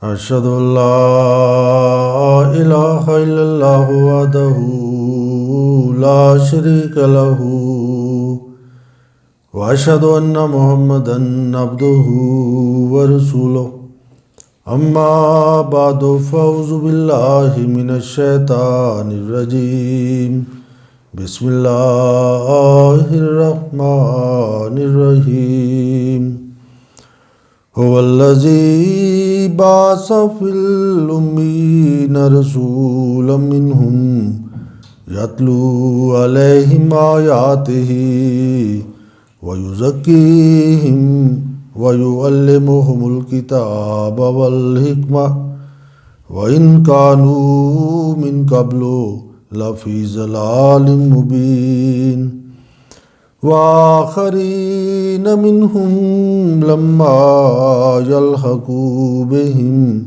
أشهد أن لا إله إلا الله وحده لا شريك له وأشهد أن محمدا عبده ورسوله أما بعد فأعوذ بالله من الشيطان الرجيم بسم الله الرحمن الرحيم هو الذي بعث في الأمين رسولا منهم يتلو عليهم آياته ويزكيهم ويعلمهم الكتاب والحكمة وإن كانوا من قبل لفي ضلال مبين وآخرين منهم لما يلحقوا بهم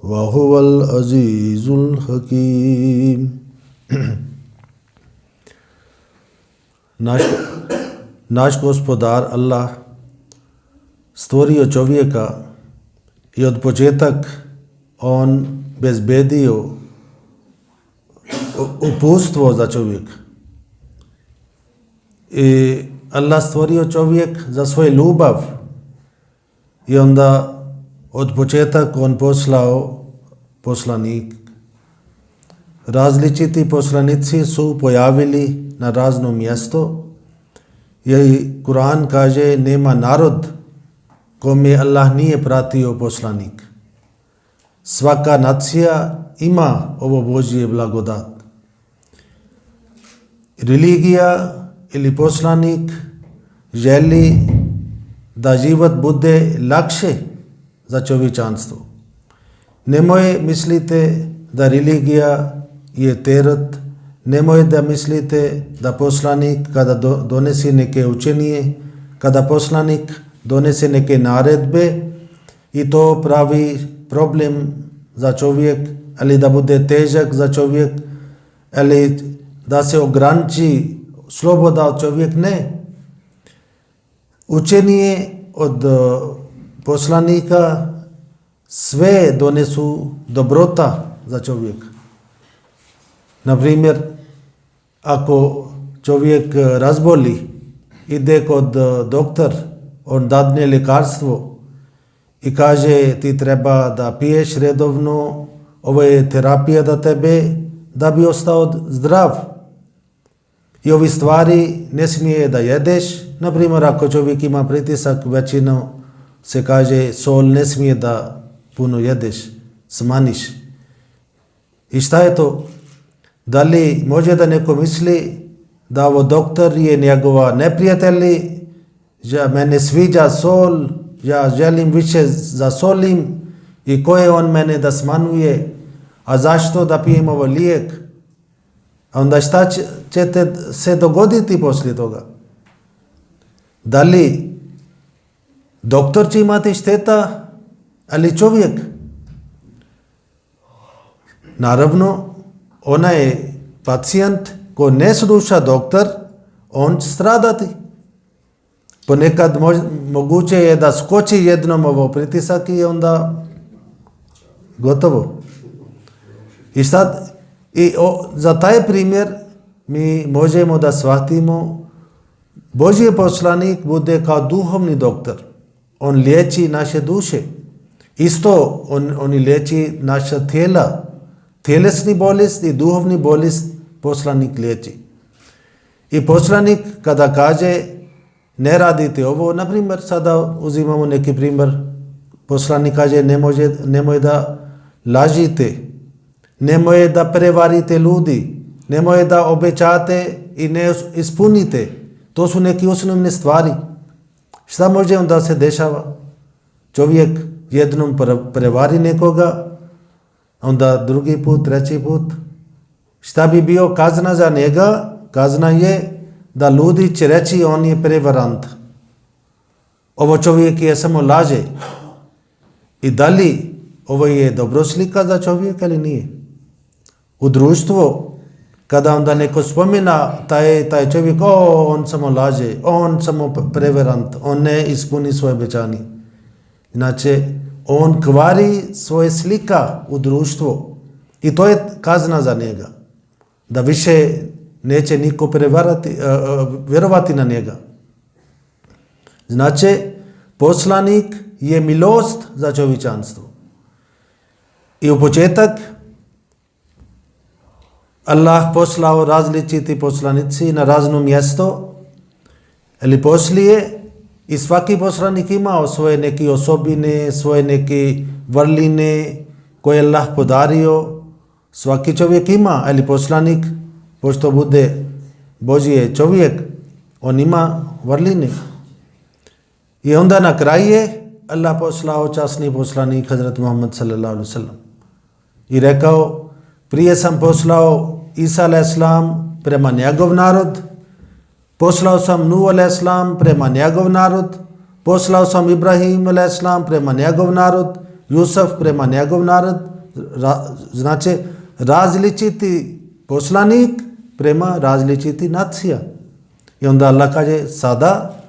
وهو العزيز الحكيم. Naš gospodar Allah stvorio čovjeka i od početak on bezbedio uputstvo za čovjeka. I Allah stvorio čovjek za svoj ljubav i onda od početak on poslao poslanik. Različiti poslanici su pojavili na razno mjesto i Kur'an kaže nema narod kome Allah nije pratio poslanik. Svaka nacija ima ovo Božje blagodat. Religija ili poslanik želi da život bude lakše za čovječanstvo. Nemoj mislite da religija je teret, nemoj da mislite da poslanik kada donese neke učenje, kada poslanik donese neke naredbe i to pravi problem za čovjek, ali da bude težak za čovjek, ali da se ograniči sloboda od čovjek, ne. Učenje od poslanika sve donesu dobrota za čovjeka. Na primjer, ako čovjek razboli, ide kod doktor, on dadne ljekarstvo i kaže ti treba da piješ redovno, ovo je terapija da tebe, da bi ostao zdrav. I ovi stvari ne smije da jedeš. Na primjer, ako čovjek ima pritisak, većinom se kaže sol ne smije da puno jedeš, smaniš. I šta je to? Da li može da neko misli da ovo doktor je njegova neprijatelj, ja mene sviđa sol, ja želim više zasolim i ko je on mene da smanuje, a zašto da pijem ovo lijek? A onda šta ćete se dogoditi poslije toga? Da li doktor će imati šteta, ali čovjek? Naravno, ona je pacijent ko ne sluša doktor, on će stradati. Ponekad moguće je da skoči jednom ovo pritisak i onda gotovo. I sad, za taj primjer mi možemo da shvatimo Božji poslanik bude kao duhovni doktor. On liječi naše duše. Isto on liječi naša tijela. Tjelesni bolest i duhovni bolest poslanik liječi. I poslanik kada kaže ne radite ovo, na primjer sada uzimamo neki primjer, poslanik kaže nemoj da lažite, nemoj da prevarite ljudi, nemoj da obećate i ne ispunite. To su neke osnovne stvari. Šta može onda se dešava? Čovjek jednom prevari nekoga, onda drugi put, treći put. Šta bi bio kazna za njega? Kazna je da ljudi će reći on je prevarant. Ovo čovjek je samo laže. I da li ovo je dobro slika za čovjeka ili nije? U društvu, kada onda neko spomina taj čovjek, on samo laže, on samo prevarant, on ne ispuni svoje obećanje. Inače, on kvari svoje slika u društvu i to je kazna za njega. Da više neće niko vjerovati na njega. Znači, poslanik je milost za čovječanstvo. I u početak Allah poslao različiti poslanici na razno mjesto, ali poslije i svaki poslanik imao svoje neke osobine, svoje neke vrline koje je Allah podario. Svaki čovjek ima, ali poslanik, pošto bude Božji čovjek, on ima vrline. I onda na kraju je Allah poslao časni poslanik Hazrat Muhammad sallallahu alaihi wasallam i rekao, prije sam poslao Isa a.s. prema njegov narod, poslao sam Nuh a.s. prema njegov narod, poslao sam Ibrahim a.s. prema njegov narod, Jusuf prema njegov narod, znači različiti poslanik prema različiti nacija. I onda Allah kaže, sada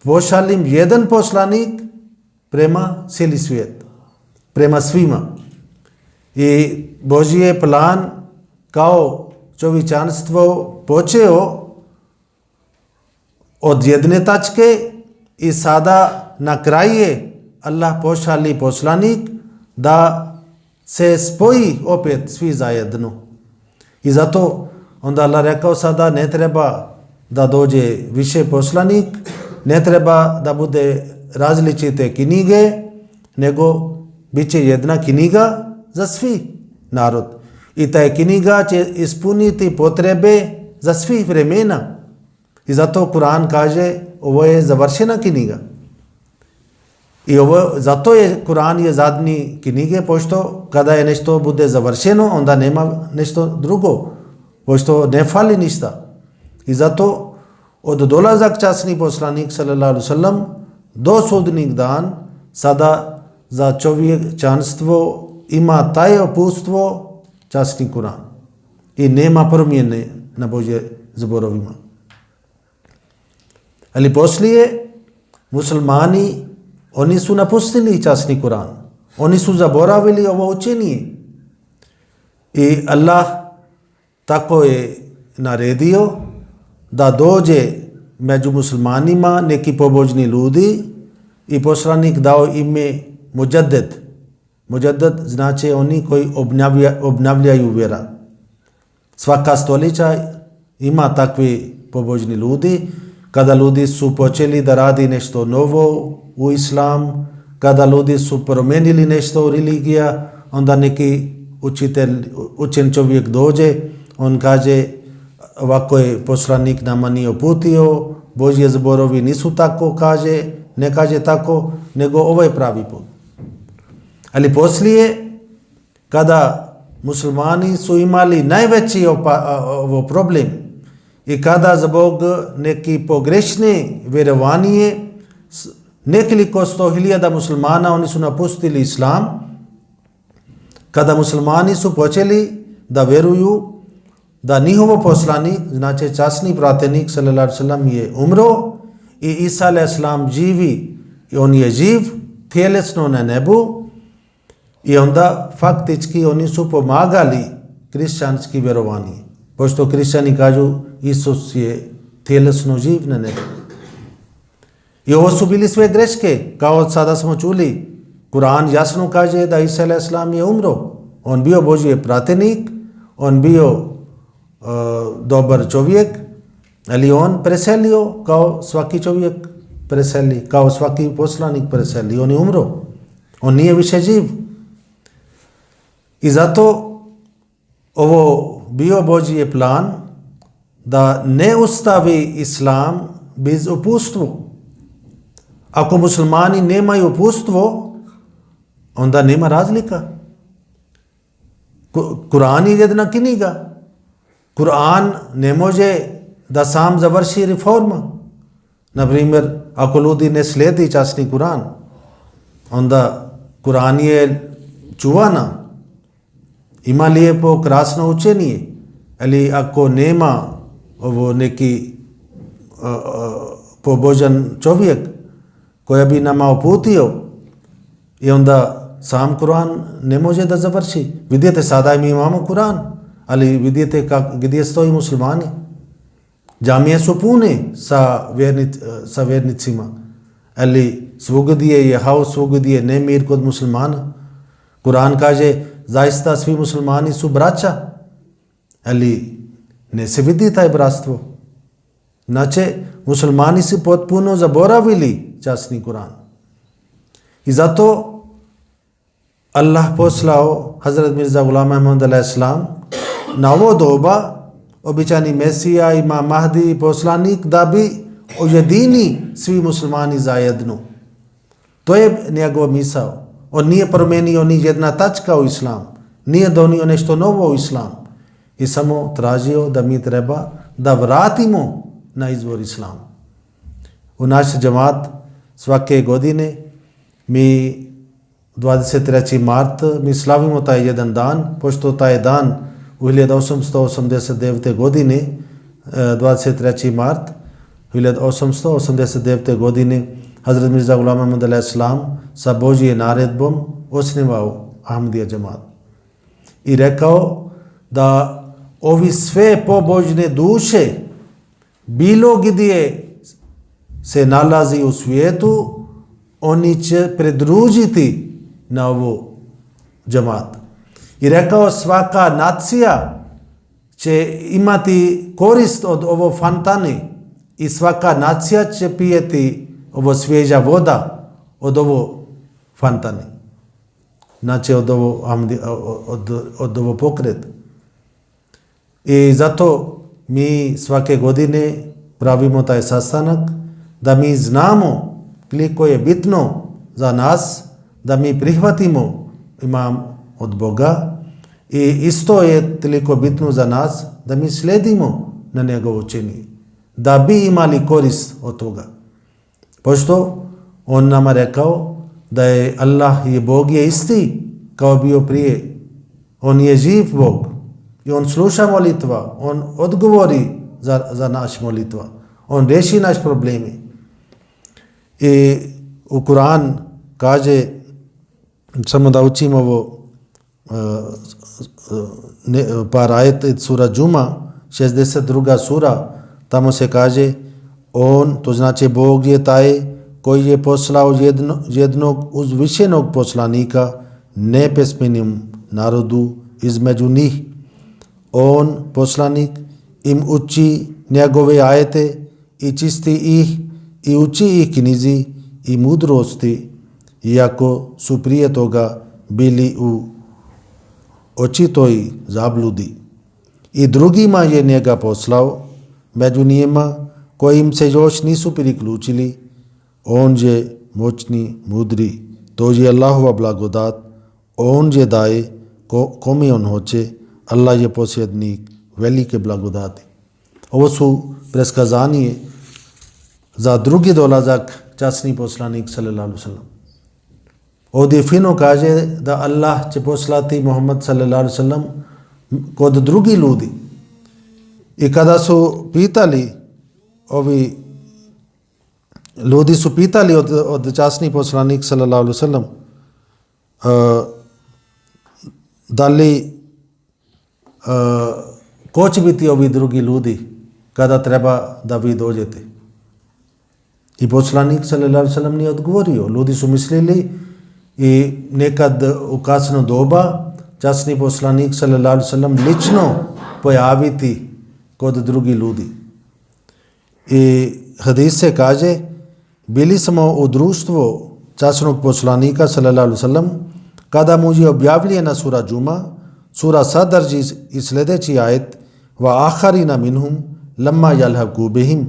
pošalim jedan poslanik prema cijeli svijet, prema svima. I Božji je plan kao čovječanstvo počeo od jedne tačke i sada na kraju je Allah pošali poslanik da se spoji opet svi zajedno. I zato onda Allah rekao, sada ne treba da dođe više poslanik, ne treba da bude različite knjige, nego bit će jedna knjiga za svi narod. I ta knjiga će ispuniti potrebe za svih vremena. I zato Kur'an kaže, ovo je završena knjiga. I zato je Kur'an je zadnji knjige, pošto kada je nešto bude završeno, onda nema nešto drugo, pošto ne fali ništa. I zato od dolazak časni poslanik sallallahu alaihi wasallam do sudnjeg dan, sada za čovječanstvo ima taj upustvo časni Kur'an. I nema promjene na Božje zborovima. Ali poslije muslimani, oni su napustili časni Kur'an. Oni su zaboravili ovo učenje. I Allah tako je naredio da dođe među muslimanima neki pobožni ljudi i poslanik dao ime Mujaddid. Mujaddid znači oni koji obnavljaju vjera. Svaka stoljeća ima takvi pobožni ljudi. Kada ljudi su počeli da radi nešto novo u islam, kada ljudi su promijenili nešto u religija, onda neki učen čovjek dođe, on kaže, ovako je poslanik nama nije uputio, Božje zborovi nisu tako, kaže, ne kaže tako, nego ovo je pravi put. Ali poslije, kada muslimani su imali najveći problem i kada zbog neki pogrešne vjerovanje nekoliko 100.000 muslimana oni su napustili islam, kada muslimani su počeli da vjeruju da njihovo poslanik, znači časni pratenik sallallahu alejhi ve sellem je umro i Isa alejhi selam živi i on je živ tjelesno na nebu, i onda faktički oni su pomagali kršćanski vjerovanje, pošto kršćani kažu Isus je tjelesno živ na nebu. I ovo su bili sve greške, kao sada smo čuli. Kur'an jasno kaže da Isa alejhi selam je umro. On bio Božji pratenik, on bio dobar čovjek, ali on preselio kao svaki čovjek preseli, kao svaki poslanik preseli. On je umro. On nije više živ. I zato ovo bio Božji plan da ne ostavi islam bez uputstva. Ako muslimani nemaju uputstvo, onda nema razlika. Kur'an je jedna knjiga. Kur'an ne može da sam završi reforma. Na primjer, ako ljudi ne slijedi časni Kur'an, onda Kur'an je čuvana. Ima lijepo, krasno učenje. Ali ako nema ovo neki pobožan čovjek koji bi nama uputio I onda sam Kur'an ne može da završi. Vidite, sada mi imamo Kur'an, ali vidite gdje stoji muslimani. Džamije su pune sa vjernicima, ali svugdje je haos, svugdje je nemir kod muslimana. Kur'an kaže, zaista svi muslimani su braća, ali ne se vidi taj bratstvo. Znači, muslimani su potpuno zaboravili časni Kur'an. I zato Allah poslao Hazrat Mirza Ghulam Ahmad a.s. na ovo doba, običajni Mesija, Imam Mahdi, poslanik, da bi ujedini svi muslimani zajedno. To je njegov misao. On nije promijenio ni jedna tačka u islam, nije donio nešto novo u islam i samo tražio da mi treba da vratimo na izvor islam. U naš džemat svake godine mi 23. mart mi slavimo taj jedan dan, pošto taj dan u 1889. godine 23. mart 1889. godine Hazrat Mirza Ghulam Ahmad a.s. sa Božjim naredbom osnivao Ahmadija džemat i rekao da ovi sve pobožne duše bilo gdje se nalazi u svijetu, oni će pridružiti na ovo džemat. I rekao, svaka nacija će imati korist od ovo fontane i svaka nacija će pijeti ovo svježa voda od ovo fontane. Znači od ovo pokret. I zato mi svake godine pravimo taj sastanak da mi znamo koliko je bitno za nas da mi prihvatimo imam od Boga i isto je toliko bitno za nas da mi slijedimo na njegovo učenje, da bi imali korist od toga. Pošto on nama rekao da je Allah i Bog je isti kao bio prije. On je živ Bog i on sluša molitva, on odgovori za naš molitva, on reši naš problemi. I u Kur'an kaže, samo da učimo ovo par ajet sura Džuma, 62. sura, tamo se kaže, on, to znači Bog je taj koji je poslao jednog uzvišenog poslanika nepismenim narodu između njih. On, poslanik, im uči njegove ajete i čisti ih i uči ih knjizi i mudrosti, iako su prije toga bili u očitoj zabludi. I drugima je njega poslao, među njima kojim se još nisu priključili. On je moćni, mudri, to je Allahova blagodat, on je daje kome on hoće, Allah je posjednik velike blagodati. Ovo su preskazanje za drugi dolazak časni poslanik sallallahu alaihi wasallam. Ovdje fino kaže da Allah će poslati Muhammad sallallahu alaihi wasallam kod drugi ljudi. I kada su pitali, ovi ljudi su pitali od časni poslanik sallallahu alaihi wasallam da li ko će biti ovi drugi ljudi kada treba da vi dođete. I poslanik sallallahu alaihi wasallam nije odgovorio. Ljudi su mislili i nekad u kasno doba časni poslanik sallallahu alaihi wasallam lično pojaviti kod drugi ljudi. I hadis se kaže, bili smo u društvu časnog poslanika sallallahu alaihi wasallam kada mu je objavljena sura Džuma. Sura sadrži i sljedeći ajet, va aharina minhum lamma yalhaqu bihim,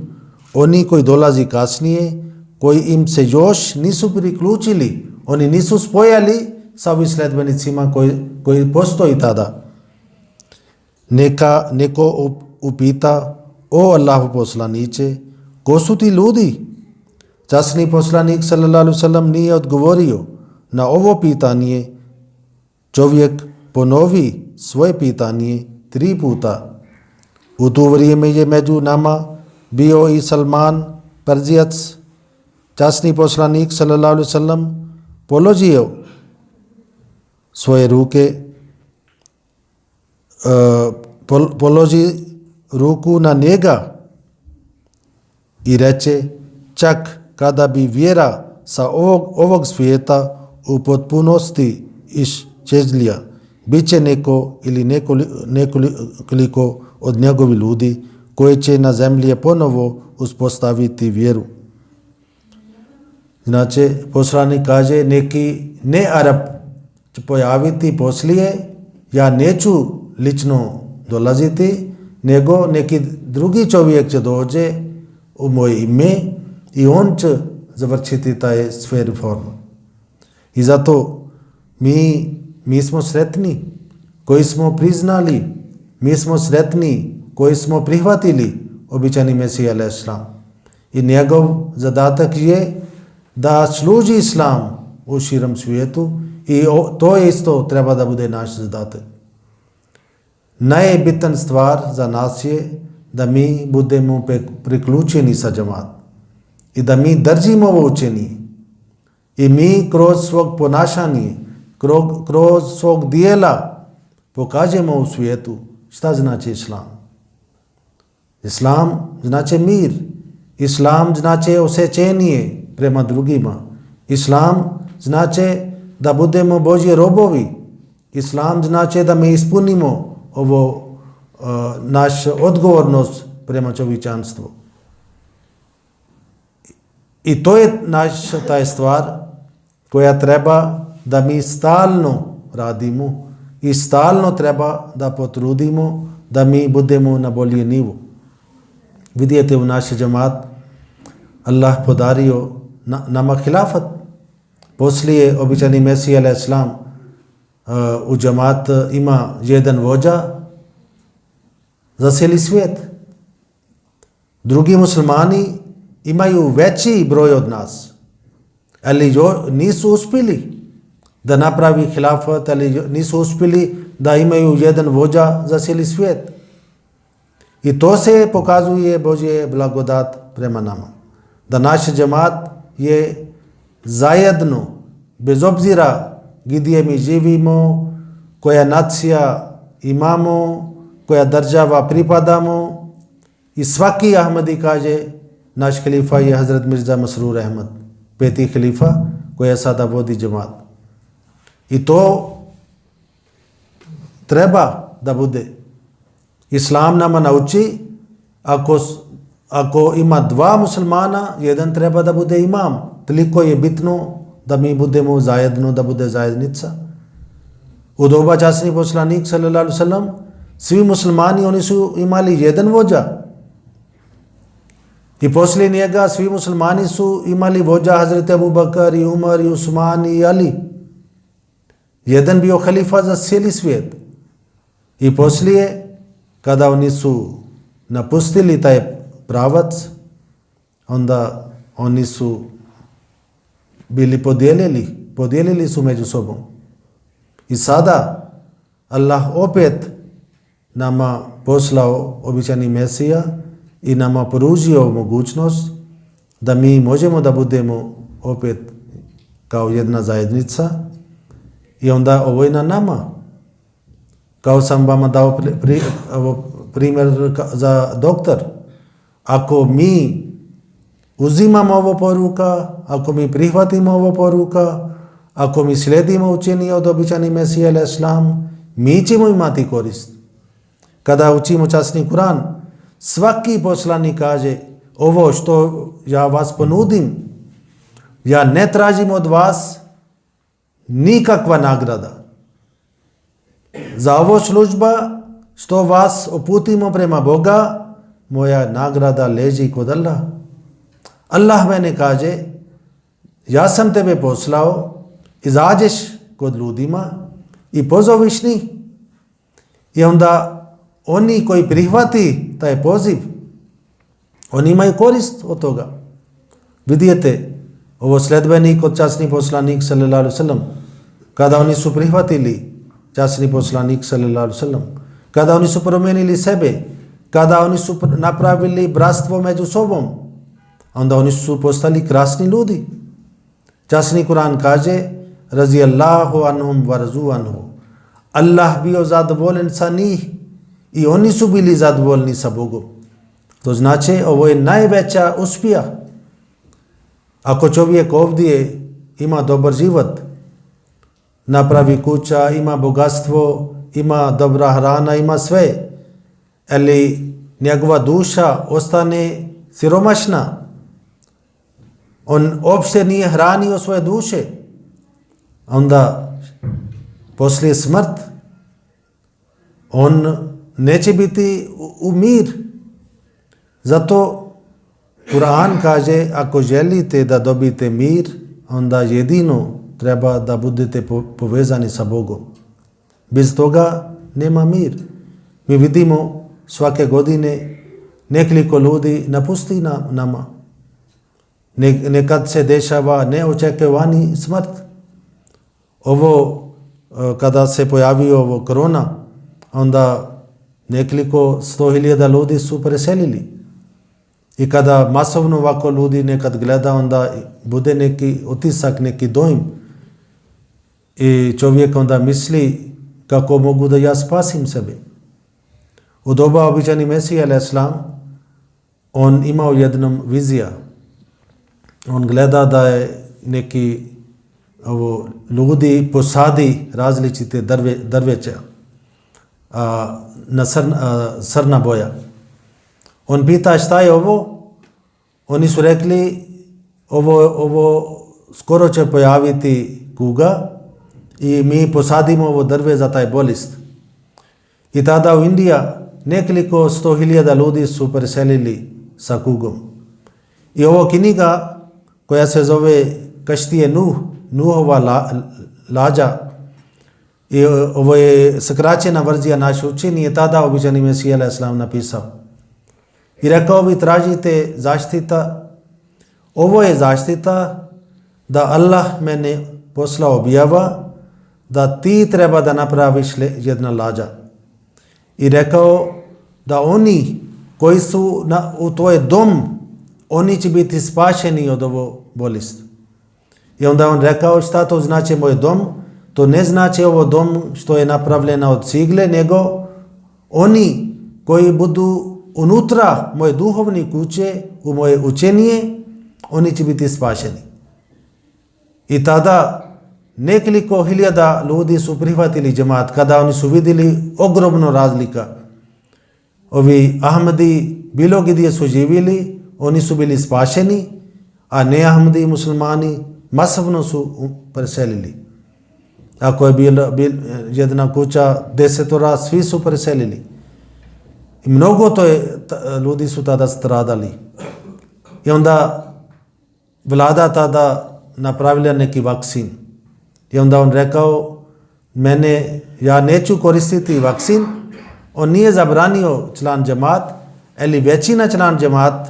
oni koji dolazi kasnije, koji im se još nisu priključili, oni nisu spojali sa ovim sledbenicima koji postoji tada. Neka neko upita, o Allahu poslaniče, ko su ti ljudi? Časni poslanik sallallahu alaihi wasallam nije odgovorio na ovo pitanje. Čovjek ponovi svoje pitanje 3 puta. U to vrijeme je među nama bio i Salman Perzijac. Časni poslanik sallallahu alaihi wasallam položio svoje ruke, položi ruku na njega i reče, čak kada bi vjera sa ovog svijeta u potpunosti iščezlija, bit će neko ili nekoliko od njegovi ljudi koji će na zemlji ponovo uspostaviti vjeru. Znači, poslanik kaže, neki ne Arab će pojaviti poslije, ja neću lično dolaziti, nego neki drugi čovjek će dođe u moje ime i on će završiti taj sve reforme. I zato mi smo sretni koji smo priznali, mi smo sretni koji smo prihvatili običani Mesija alejhi selam. I njegov zadatak je da služi islam u širom svijetu i to isto treba da bude naš zadatak. Najbitan stvar za nas je da mi budemo priključeni sa džematom i da mi držimo ovo učenje i mi kroz svog ponašanje, kroz svog dijela pokažemo u svijetu šta znači islam. Islam znači mir, islam znači osjećanje prema drugima, islam znači da budemo Božji robovi, islam znači da mi ispunimo ovo naš odgovornost prema čovječanstvu. I to je naša taj stvar koja treba da mi stalno radimo i stalno treba da potrudimo da mi budemo na bolji nivu. Vidite u naš džemat Allah podario nama hilafat. Poslije običani Mesija alejhi selam u džemat ima jedan vođa za cijeli svijet. Drugi muslimani imaju veći broj od nas, ali nisu uspjeli da napravi hilafat, ali nisu uspjeli da imaju jedan vođa za cijeli svijet. I to se pokazuje Božje blagodat prema nama. Da naš džemat je zajedno, bez obzira gdje mi živimo, koja nacija imamo, koja država pripadamo, i svaki Ahmadi kaže, naš halifa je Hazrat Mirza Masrur Ahmad, 5. halifa koja sada vodi džemat. I to treba da bude. Islam nama nauči, ako ima dva muslimana, jedan treba da bude imam. Toliko je bitno da mi budemo zajedno, da bude zajednica. U doba časni poslanik sallallahu alaihi wasallam, svi muslimani oni su imali jedan vođa. I poslije njega svi muslimani su imali vođa Hazret Abu Bakar i Umar i Usman i Ali. Jedan bio halifa za cijeli svijet. I poslije, kada oni su napustili taj pravac, onda oni su bili podijelili su među sobom. I sada Allah opet nama poslao običani Mesija i nama poručio mogućnost da mi možemo da budemo opet kao jedna zajednica i onda ovo je na nama. Kao sam vama dao primjer za doktor. Ako mi uzimamo ovo poruka, ako mi prihvatimo ovo poruka, ako mi slijedimo učenje od običani Mesija alejhi selam, mi ćemo imati korist. Kada učimo časni Kur'an, svaki poslanik kaže, ovo što ja vas ponudim, ja ne tražim od vas nikakva nagrada. Za ovo služba što vas uputimo prema Boga, moja nagrada leži kod Allah. Allah mene kaže, ja sam tebe poslao, izađeš kod ljudima i pozoviš njih. I onda oni koji prihvati taj poziv, oni imaju korist od toga. Vidite, ovo sledbenik od časni poslanik sallallahu alaihi wasallam, kada oni su prihvatili časni poslanik sallallahu alaihi wasallam, kada oni su promijenili sebe, kada oni su napravili bratstvo među sobom, onda oni su postali krasni ljudi. Časni Kur'an kaže, radijallahu anhum wa radu anhu. Allah bio zadovoljen sa njih i oni su bili zadovoljni sa Bogom. To znači ovo je najveća uspjeh. Ako čovjek ovdje ima dobar život, napravi kuća, ima bogatstvo, ima dobra hrana, ima sve, ali njegova duša ostane siromašna, on uopšte nije hranio svoje duše, onda poslije smrt on neće biti u mir. Zato Kur'an kaže, ako želite da dobijete mir, onda jedino treba da budete povezani sa Bogom. Bez toga nema mir. Mi vidimo svake godine nekoliko ljudi napusti nama. Nekad se dešava neočekivani smrt. Ovo, kada se pojavio ovo korona, onda nekoliko 100.000 ljudi su preselili. I kada masovno ovako ljudi nekad gleda, onda bude neki utisak, neki dojm. I čovjek onda misli kako mogu da ja spasim sebe. U doba običajni Mesija a.s. on imao jednom vizija. On gleda da je neki ljudi posadi različite drveća na crna boja. On pita šta je ovo? Oni su rekli ovo skoro će pojaviti kuga i mi posadimo ovo drve za taj bolest. I tada u Indija nekoliko 100.000 ljudi su preselili sa kugom. I ovo knjiga koja se zove Kaštije Nuhova lađa, i ovo je skraćena verzija naše učenje, je tada običajni Mesija a.s. napisao. I rekao, vi tražite zaštita. Ovo je zaštita da Allah mene poslao objava da ti treba da napraviš jedna lađa. I rekao da oni koji su u tvoj dom, oni će biti spašeni od ovo bolest. I onda on rekao, šta to znači moj dom? To ne znači ovo dom što je napravljeno od cigle, nego oni koji budu unutra moje duhovne kuće, u moje učenje, oni će biti spašeni. I tada nekoliko hiljada ljudi su prihvatili džemat, kada oni su vidjeli ogromno razlika. Ovi Ahmadi, bilo gdje su živjeli, oni su bili spašeni, a ne Ahmadi muslimani masovno su preselili. Ako je bila jedna kuća 10, svi su preselili. I mnogo ljudi su tada stradali. I onda vlada tada napravila neki vakcin. I onda on rekao, ja neću koristiti vakcin. On nije zabranio član džemat, ali većina član džemat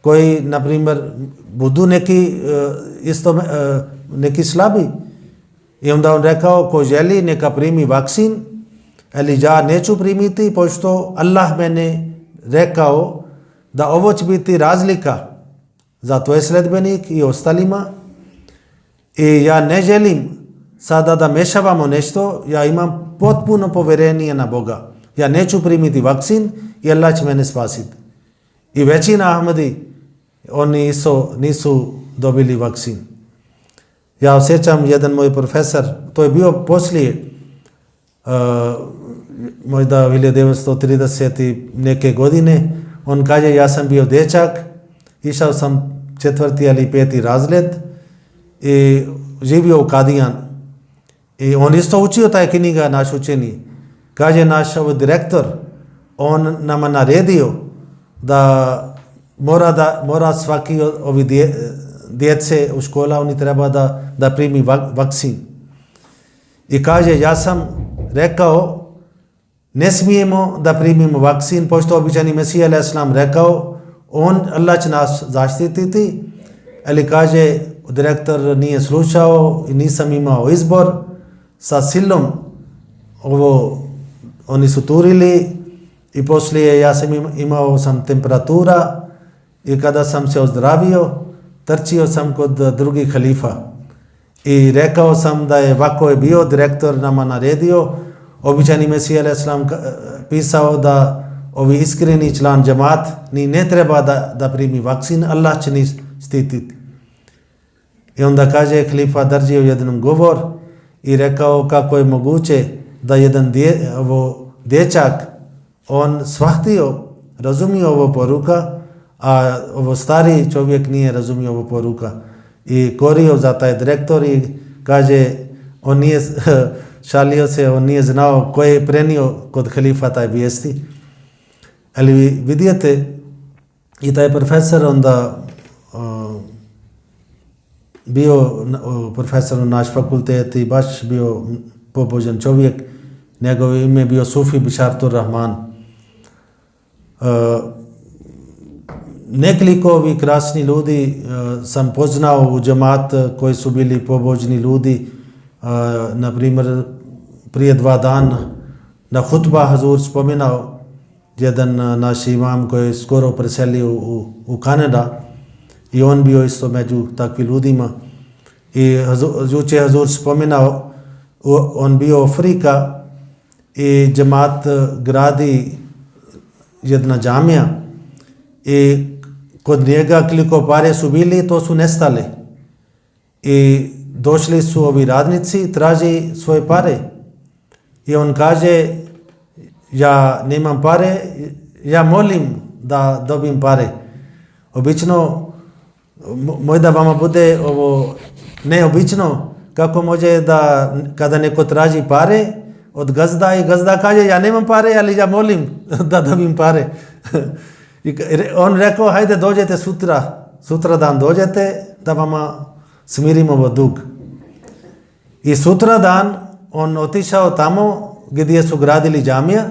koji, na primjer, budu neki slabi. I onda on rekao, ko želi neka primi vakcin, ali ja neću primiti, pošto Allah mene rekao da ovo će biti razlika za tvoje sledbenik i ostalima. I ja ne želim sada da mešavamo nešto, ja imam potpuno povjerenje na Boga. Ja neću primiti vakcin i Allah će mene spasiti. I većina Ahmadi, oni nisu dobili vakcin. Ja osjećam jedan moj profesor, to je bio poslije, možda 1930 neke godine, on kaže, ja sam bio dječak, išao sam 4. ili 5. razred i živio u Kadijan. I on isto učio taj knjiga, naš učeni. Kaže naš direktor, on nama naredio da mora svaki ovi djece u škola, oni treba da primi vakcin. I kaže, ja sam rekao, ne smijemo da primimo vakcin, pošto običajni Mesija a.s. rekao, Allah će nas zaštititi, ali kaže, direktor nije slušao i nisam imao izbor, sa silom oni su turili i poslije ja sam imao temperatura i kada sam se ozdravio, trčio sam kod drugih halifa. I rekao sam da je ovako je bio, direktor nama naredio, običajni Mesija a.s. pisao da ovi iskreni član džemat ni ne treba da primi vakcin, Allah će ni štititi. I onda kaže halifa drži u jednom govor i rekao kako je moguće da jedan dječak on shvatio, razumio ovo poruka, a ovo stari čovjek nije razumio ovo poruka. I korio za taj direktor i kaže, on nije, šalio se, on nije znao ko je prenio kod halifa taj vijesti. Ali vidite, i taj profesor onda bio profesor u naš fakultet i baš bio pobožan čovjek, njegovo ime bio Sufi Bišartur Rahman. Nekoliko ovih krasnih ljudi sam poznao u džemat koji su bili pobožni ljudi. Na primjer, prije 2 dana na hutba Hazur spominao jedan naš imam koji je skoro preselio u Kanada i on bio isto među takvim ljudima. I jučer Hazur spominao, on bio Afrika i džemat gradi jedna džamija i kod njega koliko pare su bili, to su nestali. I došli su ovi radnici, traži svoje pare. I on kaže, ja nemam pare, ja molim da dobijem pare. Obično, možda vama bude ovo neobično, kako može da kada neko traži pare od gazda i gazda kaže, ja nemam pare, ali ja molim da dobijem pare. I on rekao, hajde dođete sutra dan dođete da vama smirimo ovo dug. I sutra dan on otišao tamo gdje su gradili džamija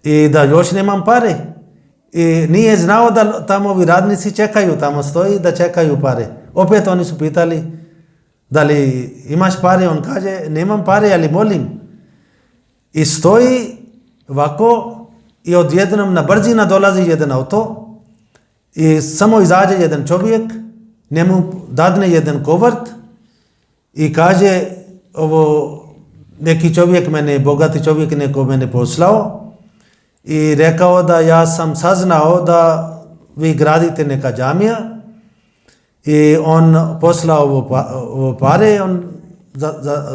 i da još nemam pare. I nije znao da tamo ovi radnici čekaju, tamo stoji da čekaju pare. Opet oni su pitali, da li imaš pare? On kaže, nemam pare, ali molim. I stoji ovako i odjednom na brzina dolazi jedan auto i samo izađe jedan čovjek, njemu dadne jedan kovart i kaže, ovo neki čovjek mene, bogati čovjek neko mene poslao i rekao da ja sam saznao da vi gradite neka džamija i on poslao ovo pare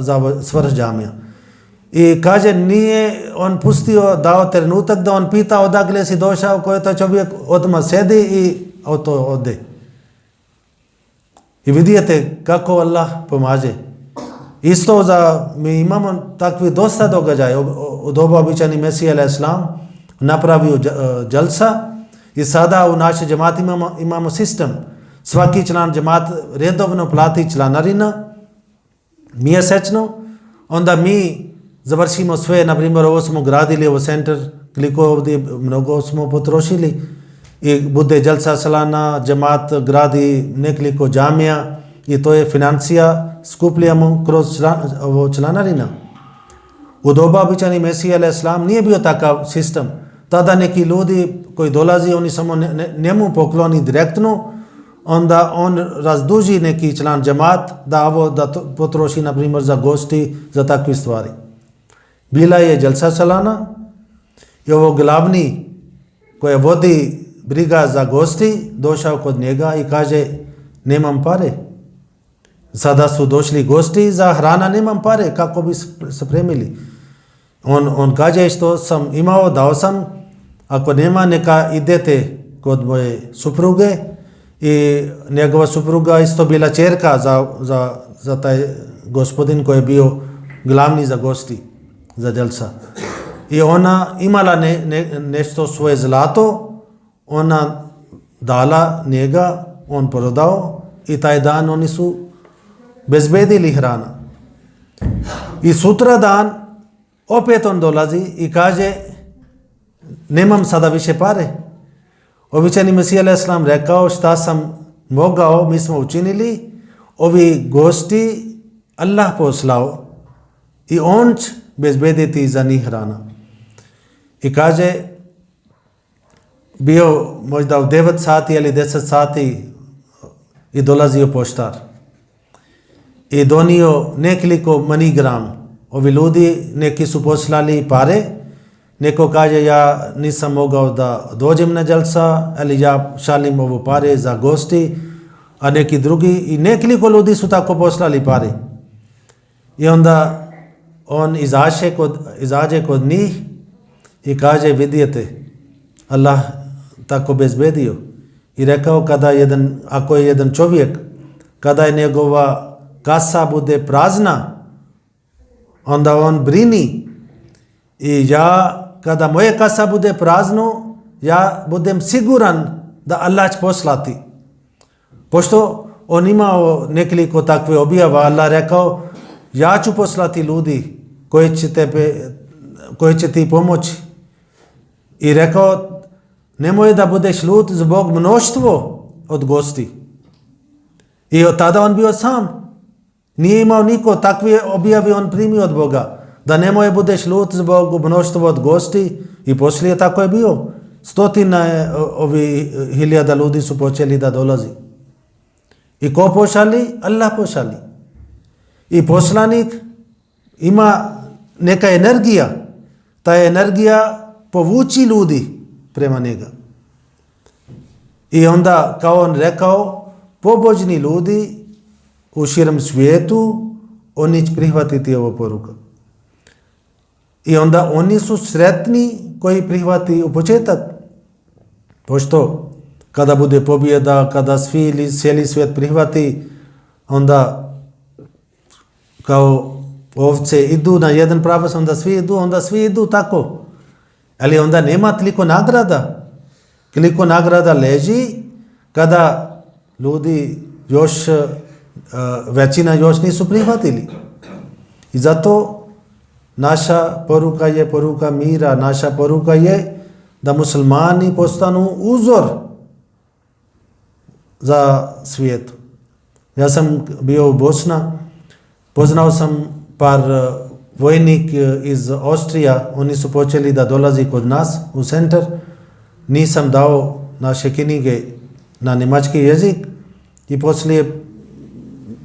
za svrh džamija. I kaže, nije on pustio, dao trenutak da on pita odakle si došao, ko je taj čovjek, odmah sedi i auto ode. I vidite kako Allah pomaže. Isto mi imamo takvi dosta događaja. U doba običajni Mesija a.s. napravio džalsa i sada u našoj džemati imamo sistem. Svaki član džemat redovno plati članarina mjesečno, onda mi završimo sve, na primjer ovo smo gradili, ovo centar, koliko ovdje mnogo smo potrošili i bude džalsa salana, džemat gradi nekoliko džamija i to je financija, skupljamo kroz članarina. U doba običajni Mesija a.s. nije bio takav sistem. Tada neki ljudi koji dolazi, oni samo njemu pokloni direktno, onda on razduži neki član džemat da potroši, na primjer, za gosti, za takve stvari. Bila je džalsa salana i ovo glavni koji vodi briga za gosti došao kod njega i kaže, nemam pare. Sada su došli gosti, za hrana nemam pare, kako bi se premili. On kaže, što sam imao, dao sam, ako nema, neka idete kod moje supruge i njegova supruga isto bila čerka za taj gospodin koji je bio glavni za gosti, za džalsa. I ona imala nešto svoje zlato, ona dala njega, on prodao i taj dan oni su bezbedili hrana. I sutra dan opet on dolazi i kaže, nemam sada više pare. Običajni Mesija a.s. rekao, šta sam mogao, mi smo učinili, ovi gosti Allah poslao i on će bezbediti za njih hrana. I kaže, bio možda u 9 sati ili 10 sati i dolazio poštar. i donio nekoliko manigram. Ovi ljudi, neki su poslali pare, neko kaže ja nisam mogao da dođem na dželsa, ali ja šalim ovo pare za gosti, a neki drugi, i nekoliko ljudi su tako poslali pare. I onda on izađe kod njih i kaže, vidite, Allah tako bezbedio. I rekao, ako je jedan čovjek, kada je njegova kasa bude prazna, onda on brini. I ja, kada moje kasa bude prazno, ja budem siguran da Allah će poslati. Pošto on imao nekoliko takve objava, Allah rekao, ja ću poslati ljudi koji će ti pomoći. I rekao, nemoj da budeš ljut zbog mnoštvo od gosti. I od tada on bio sam. Nije imao niko, takve objave on primio od Boga. Da nemoj budeš ljut zbog mnoštvo od gosti, i poslije tako je bio. Hiljada ljudi su počeli da dolazi. I ko pošali? Allah pošali. I poslanik ima neka energija. Ta energija povuči ljudi prema njega. I onda, kao on rekao, pobožni ljudi u širem svijetu, oni će prihvatiti ovo poruka. I onda oni su sretni koji prihvati u početak. Pošto kada bude pobjeda, kada cijeli svijet prihvati, onda kao ovce idu na jedan pravac, onda svi idu tako. Ali onda nema toliko nagrada. Koliko nagrada leži kada ljudi većina još nisu prihvatili. I zato naša poruka je poruka mira, naša poruka je da muslimani postanu uzor za svijet. Ja sam bio u Bosna, poznao sam par vojnik iz Austrija, oni su počeli da dolazi kod nas u centar. Nisam dao naše knjige na njemački jezik i poslije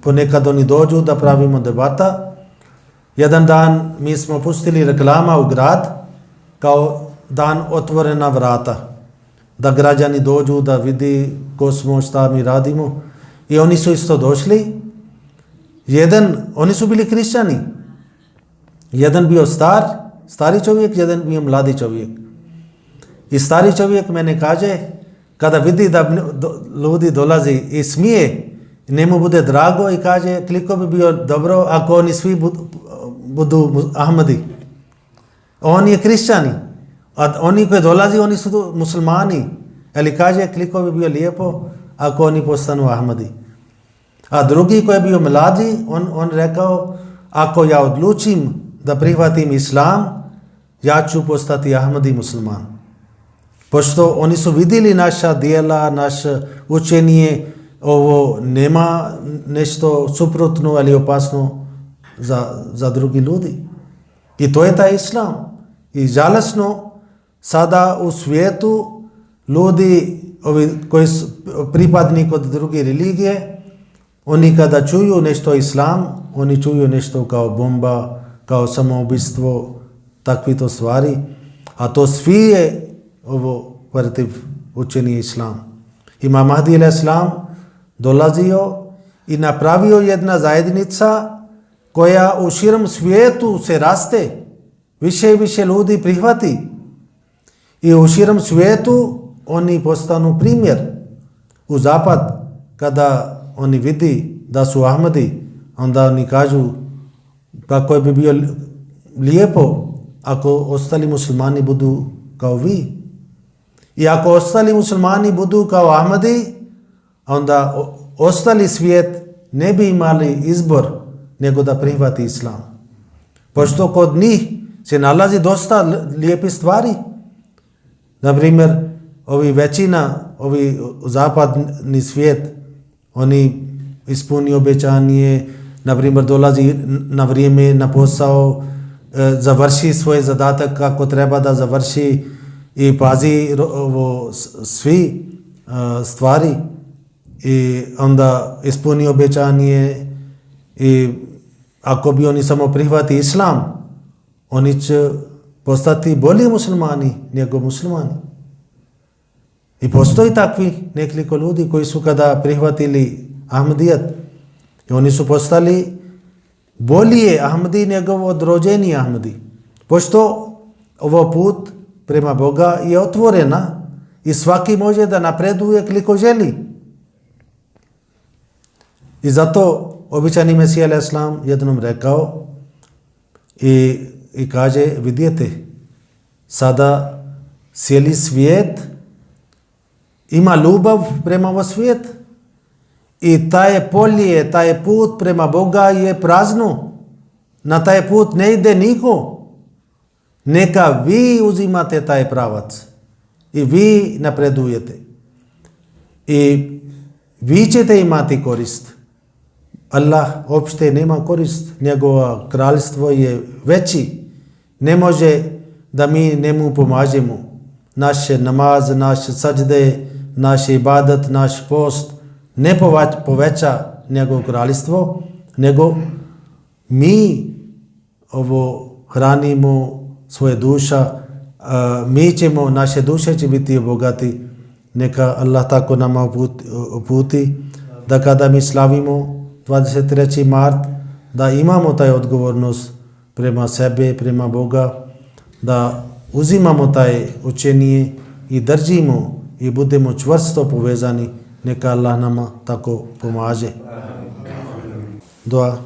ponekad oni dođu da pravimo debata. Jedan dan mi smo pustili reklama u grad kao dan otvorena vrata. Da građani dođu da vidi ko smo, šta mi radimo. I oni su isto došli. Oni su bili hrišćani. Jedan bio stari čovjek, jedan bio mladi čovjek. I stari čovjek mene kaže, kada vidi da ljudi dolazi i smije, njemu bude drago i kaže, koliko bi bio dobro ako oni svi budu Ahmadi. On je hrišćani, a oni koji dolazi, oni su muslimani. Ali kaže, koliko bi bio lijepo ako oni postanu Ahmadi. A drugi koji je bio mladi, on rekao, ako ja odlučim da prihvatim islam, ja ću postati Ahmadi musliman. Pošto oni su vidjeli naša djela, naše učenje, ovo nema nešto suprotno ali opasno za drugi ljudi. I to je taj islam. I žalosno, sada u svijetu ljudi koji su pripadnik od druge religije, oni kada čuju nešto islam, oni čuju nešto kao bomba, kao samoubistvo, takvi to stvari, a to svi je ovo protiv učenja islam. Imam Mahdi al-Islam dolazio i napravio jedna zajednica koja u širom svijetu se raste, više i više ljudi prihvati. I u širom svijetu oni postanu primjer. U zapad, kada oni vidi da su Ahmadi, onda oni kažu kako bi bio lijepo ako ostali muslimani budu kao vi. I ako ostali muslimani budu kao Ahmadi, onda ostali svijet ne bi imali izbor nego da prihvati islam. Pošto kod njih se nalazi dosta lijepih stvari. Naprimjer, zapadni svijet, oni ispuni obećanje, naprimjer dolazi na vrijeme na posao, završi svoj zadatak kako treba da završi i pazi svi stvari i onda ispuni obećanje I ako bi oni samo prihvati islam, oni će postati bolji muslimani nego muslimani. I postoji takvi nekoliko ljudi koji su kada prihvatili Ahmadijat, i oni su postali bolji Ahmadi nego od rođeni Ahmadi. Pošto ovo put prema Boga je otvorena i svaki može da napreduje koliko želi. I zato običani Mesija alejhi selam jednom rekao i kaže, vidite, sada cijeli svijet ima ljubav prema ovo svijet i taj polje, taj put prema Boga je prazno. Na taj put ne ide niko. Neka vi uzimate taj pravac i vi napredujete. I vi ćete imati korist. Allah opšte nema korist, njegovo kraljstvo je veći. Ne može da mi njemu pomažemo. Naše namaz, naše sađde, naš ibadat, naš post ne poveća njegovo kraljstvo, nego mi ovo hranimo svoje duša, naše duše će biti bogati. Neka Allah tako nama uputi da kada mi slavimo 23. mart, da imamo taj odgovornost prema sebe, prema Boga, da uzimamo taj učenje i držimo i budemo čvrsto povezani. Neka Allah nama tako pomaže. Dua.